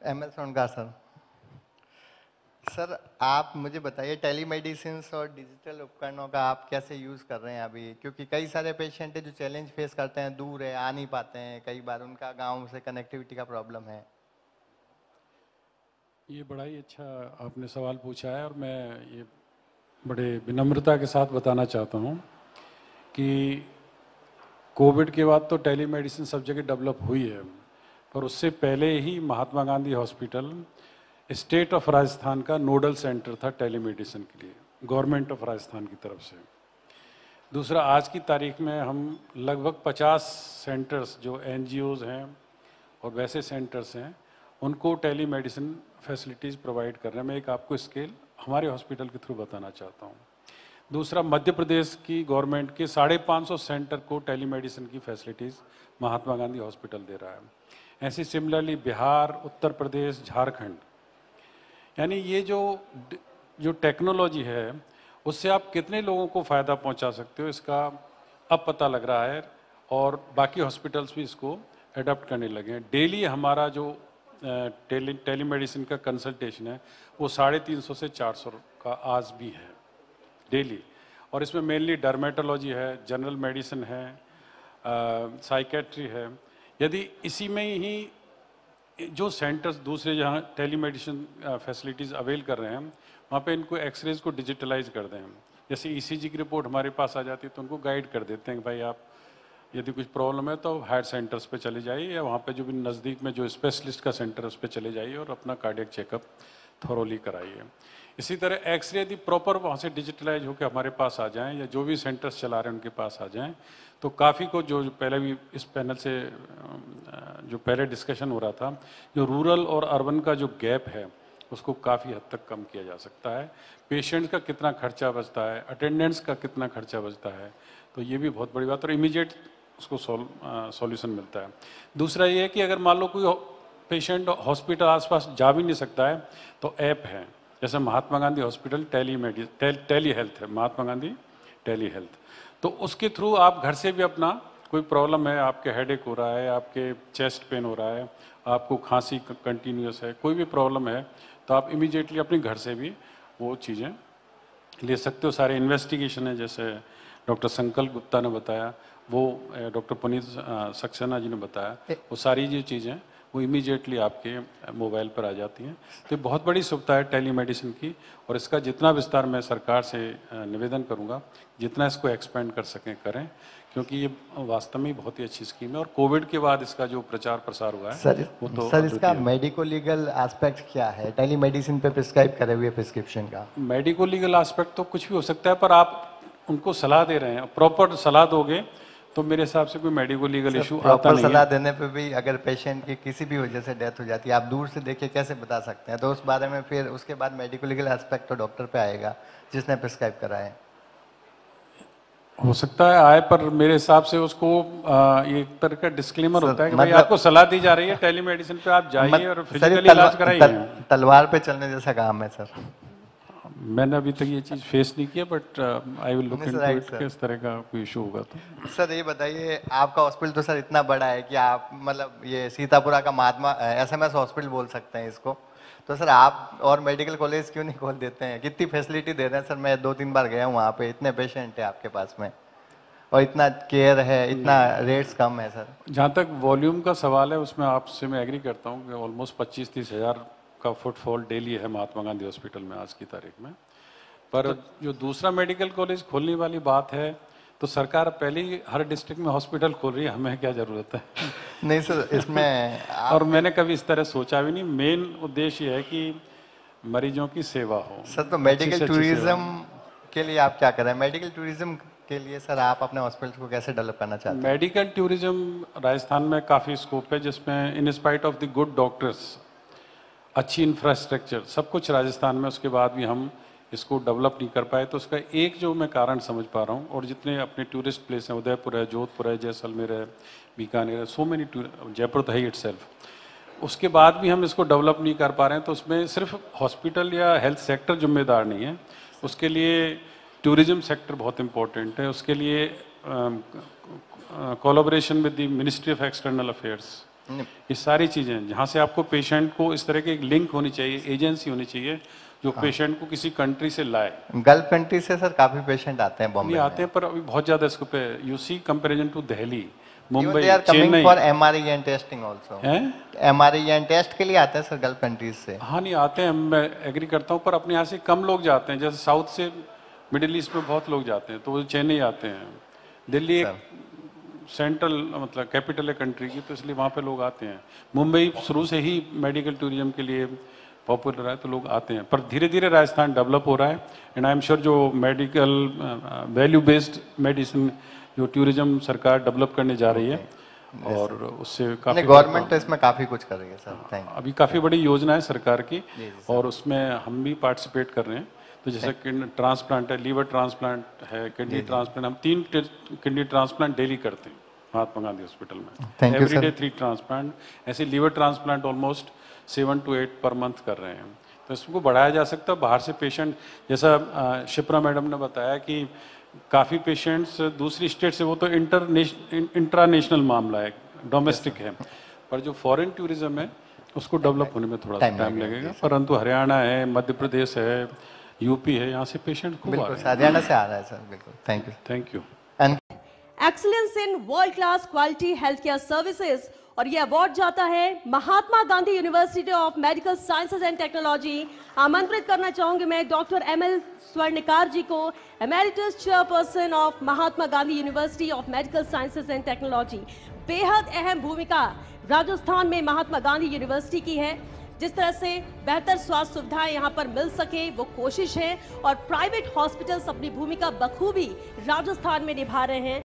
MS का sir. Sir आप मुझे बताइए टेलीमेडिसिन और डिजिटल उपकरणों का आप कैसे यूज़ कर रहे हैं अभी, क्योंकि कई सारे पेशेंट है जो चैलेंज फेस करते हैं, दूर है, आ नहीं पाते हैं, कई बार उनका गांव से कनेक्टिविटी का प्रॉब्लम है। ये बड़ा ही अच्छा आपने सवाल पूछा है और मैं ये बड़े विनम्रता के साथ बताना चाहता हूँ कि कोविड के बाद तो टेलीमेडिसिन सब जगह डेवलप हुई है, पर उससे पहले ही Mahatma Gandhi hospital state of Rajasthan का नोडल सेंटर था टेलीमेडिसिन के लिए, गवर्नमेंट ऑफ राजस्थान की तरफ से। दूसरा, आज की तारीख में हम लगभग 50 सेंटर्स जो एनजीओज हैं और वैसे सेंटर्स हैं उनको टेलीमेडिसिन फैसिलिटीज़ प्रोवाइड कर रहे हैं। मैं एक आपको स्केल हमारे हॉस्पिटल के थ्रू बताना चाहता हूँ। दूसरा, मध्य प्रदेश की गवर्नमेंट के 550 सेंटर को टेलीमेडिसिन की फैसिलिटीज़ महात्मा गांधी हॉस्पिटल दे रहा है। ऐसी सिमिलरली बिहार, उत्तर प्रदेश, झारखंड, यानी ये जो जो टेक्नोलॉजी है उससे आप कितने लोगों को फ़ायदा पहुंचा सकते हो इसका अब पता लग रहा है और बाकी हॉस्पिटल्स भी इसको अडॉप्ट करने लगे हैं। डेली हमारा जो टेलीमेडिसिन का कंसल्टेशन है वो 350 से 400 का आज भी है डेली, और इसमें मेनली डर्मेटोलॉजी है, जनरल मेडिसिन है, साइकेट्री है। यदि इसी में ही जो सेंटर्स दूसरे जहाँ टेलीमेडिसिन फैसिलिटीज़ अवेल कर रहे हैं वहाँ पे इनको एक्सरेज को डिजिटलाइज कर दें। जैसे ईसीजी की रिपोर्ट हमारे पास आ जाती है तो उनको गाइड कर देते हैं कि भाई आप यदि कुछ प्रॉब्लम है तो हायर सेंटर्स पे चले जाइए या वहाँ पे जो भी नज़दीक में जो स्पेशलिस्ट का सेंटर है उस पर चले जाइए और अपना कार्डियक चेकअप थोरोली कराइए। इसी तरह एक्सरे यदि प्रॉपर वहाँ से डिजिटलाइज होकर हमारे पास आ जाएं या जो भी सेंटर्स चला रहे हैं उनके पास आ जाएं तो काफ़ी को जो पहले भी इस पैनल से जो पहले डिस्कशन हो रहा था, जो रूरल और अर्बन का जो गैप है उसको काफ़ी हद तक कम किया जा सकता है। पेशेंट्स का कितना खर्चा बचता है, अटेंडेंट्स का कितना खर्चा बचता है, तो ये भी बहुत बड़ी बात और इमीडिएट उसको सॉल्यूशन मिलता है। दूसरा ये है कि अगर मान लो कोई पेशेंट हॉस्पिटल आसपास जा भी नहीं सकता है तो ऐप है, जैसे महात्मा गांधी हॉस्पिटल टेली हेल्थ है, महात्मा गांधी टेली हेल्थ, तो उसके थ्रू आप घर से भी अपना कोई प्रॉब्लम है, आपके हेडेक हो रहा है, आपके चेस्ट पेन हो रहा है, आपको खांसी कंटिन्यूस है, कोई भी प्रॉब्लम है तो आप इमीडिएटली अपने घर से भी वो चीज़ें ले सकते हो। सारे इन्वेस्टिगेशन है, जैसे डॉक्टर संकल्प गुप्ता ने बताया, वो डॉक्टर पुनीत सक्सेना जी ने बताया, वो सारी जो चीज़ें वो इमीडिएटली आपके मोबाइल पर आ जाती हैं। तो ये बहुत बड़ी सुविधा है टेलीमेडिसिन की और इसका जितना विस्तार मैं सरकार से निवेदन करूंगा, जितना इसको एक्सपेंड कर सकें करें, क्योंकि ये वास्तव में बहुत ही अच्छी स्कीम है और कोविड के बाद इसका जो प्रचार प्रसार हुआ है सर वो तो सर इसका मेडिको लीगल एस्पेक्ट क्या है टेलीमेडिसिन पे प्रिस्क्राइब करे हुए प्रिस्क्रिप्शन का? मेडिको लीगल एस्पेक्ट तो कुछ भी हो सकता है, पर आप उनको सलाह दे रहे हैं, प्रॉपर सलाह दोगे तो मेरे हिसाब से कोई मेडिकल लीगल इशू आता प्रॉपर नहीं सलाह है। देने पे भी अगर पेशेंट की किसी भी वजह से डेथ हो जाती है, आप दूर से देख के कैसे बता सकते हैं? तो उस बारे में फिर उसके बाद मेडिको लीगल एस्पेक्ट तो डॉक्टर पे आएगा जिसने प्रिस्क्राइब करा है। हो सकता है आए, पर मेरे हिसाब से उसको एक तरह का डिस्क्लेमर होता है कि भाई मतलब आपको सलाह दी जा रही है टेलीमेडिसिन पे, आप जाइए और सर ये फिजिकली इलाज कराइए। तलवार पे चलने जैसा काम है सर। मैंने अभी तक ये चीज़ फेस नहीं किया, बट आई विल लुक नहीं सर, इनटू राइट इट कि सर। इस तरह का कोई इशू होगा तो। सर ये बताइए, आपका हॉस्पिटल तो सर इतना बड़ा है कि आप मतलब ये सीतापुरा का महात्मा SMS हॉस्पिटल बोल सकते हैं इसको। तो सर आप और मेडिकल कॉलेज क्यों नहीं खोल देते हैं? कितनी फैसिलिटी दे रहे हैं सर, मैं 2-3 बार गया हूँ वहाँ पे, इतने पेशेंट है आपके पास में और इतना केयर है, इतना रेट्स कम है सर। जहाँ तक वॉल्यूम का सवाल है उसमें आपसे मैं एग्री करता हूँ कि ऑलमोस्ट 25-30 हज़ार का फुटफॉल डेली है महात्मा गांधी हॉस्पिटल में आज की तारीख में। पर जो दूसरा मेडिकल कॉलेज खोलने वाली बात है तो सरकार पहले ही हर डिस्ट्रिक्ट में हॉस्पिटल खोल रही है, हमें क्या जरूरत है? नहीं सर इसमें और मैंने कभी इस तरह सोचा भी नहीं। मेन उद्देश्य ये है कि मरीजों की सेवा हो, सर तो अच्छी मेडिकल से अच्छी सेवा। टूरिज्म के लिए आप क्या कर रहे हैं? मेडिकल टूरिज्म के लिए सर आप अपने हॉस्पिटल को कैसे डेवलप करना चाहते हैं? मेडिकल टूरिज्म राजस्थान में काफ़ी स्कोप है, जिसमें in spite of the good doctors, अच्छी इंफ्रास्ट्रक्चर, सब कुछ राजस्थान में, उसके बाद भी हम इसको डेवलप नहीं कर पाए। तो उसका एक जो मैं कारण समझ पा रहा हूँ, और जितने अपने टूरिस्ट प्लेस हैं, उदयपुर है, जोधपुर है, जैसलमेर है, बीकानेर है, सो मेनी, जयपुर तो है इटसेल्फ, उसके बाद भी हम इसको डेवलप नहीं कर पा रहे हैं। तो उसमें सिर्फ हॉस्पिटल या हेल्थ सेक्टर जिम्मेदार नहीं है, उसके लिए टूरिज्म सेक्टर बहुत इम्पोर्टेंट है। उसके लिए collaboration with the ministry of external affairs ये सारी चीज़ें जहाँ से आपको पेशेंट को इस तरह की एक लिंक होनी चाहिए, एजेंसी होनी चाहिए जो पेशेंट को किसी कंट्री से लाए। गल्फ कंट्री से सर काफी पेशेंट आते हैं बॉम्बे नहीं में। आते हैं पर अभी बहुत ज़्यादा इसको पे you see comparison to Delhi, Mumbai, they are coming Chennai for MRI and testing also. हैं। MRI एंड टेस्ट के लिए आते हैं सर गल्फ कंट्रीज से। हाँ नहीं आते हैं, मैं एग्री करता हूँ, पर अपने यहाँ से कम लोग जाते हैं। जैसे साउथ से मिडिल ईस्ट में बहुत लोग जाते हैं तो वो चेन्नई आते हैं। दिल्ली एक सेंट्रल मतलब कैपिटल है कंट्री की, तो इसलिए वहाँ पे लोग आते हैं। मुंबई शुरू से ही मेडिकल टूरिज्म के लिए पॉपुलर है तो लोग आते हैं, पर धीरे धीरे राजस्थान डेवलप हो रहा है। एंड आई एम श्योर जो मेडिकल वैल्यू बेस्ड मेडिसिन जो टूरिज्म सरकार डेवलप करने जा रही है और उससे काफ़ी गवर्नमेंट तो इसमें काफी कुछ कर रही है सर। Thank you. अभी काफ़ी बड़ी योजना है सरकार की और उसमें हम भी पार्टिसिपेट कर रहे हैं। तो जैसे ट्रांसप्लांट है, लीवर ट्रांसप्लांट है, किडनी ट्रांसप्लांट, हम 3 किडनी ट्रांसप्लांट डेली करते हैं महात्मा गांधी हॉस्पिटल में। एवरीडे 3 ट्रांसप्लांट, ऐसे liver transplant almost 7 to 8 per month कर रहे हैं। तो इसको बढ़ाया जा सकता है। बाहर से पेशेंट, जैसा शिप्रा मैडम ने बताया कि काफ़ी पेशेंट्स दूसरी स्टेट से, वो तो इंटरनेशनल मामला है, डोमेस्टिक है, पर जो फॉरेन टूरिज्म है उसको डेवलप होने में थोड़ा सा टाइम लगेगा। परंतु हरियाणा है, मध्य प्रदेश है, यूपी है, यहाँ से पेशेंट खूब आ रहे हैं। हरियाणा से आ रहा है सर। बिल्कुल। Thank you. Thank you. And excellence in world class quality health care services, और ये अवार्ड जाता है Mahatma Gandhi university of medical sciences and technology. आमंत्रित करना चाहूंगी मैं डॉक्टर ML स्वर्णकार जी को, emeritus chairperson of Mahatma Gandhi university of medical sciences and technology. बेहद अहम भूमिका राजस्थान में महात्मा गांधी यूनिवर्सिटी की है। जिस तरह से बेहतर स्वास्थ्य सुविधाएं यहाँ पर मिल सके वो कोशिश है, और प्राइवेट हॉस्पिटल्स अपनी भूमिका बखूबी राजस्थान में निभा रहे हैं।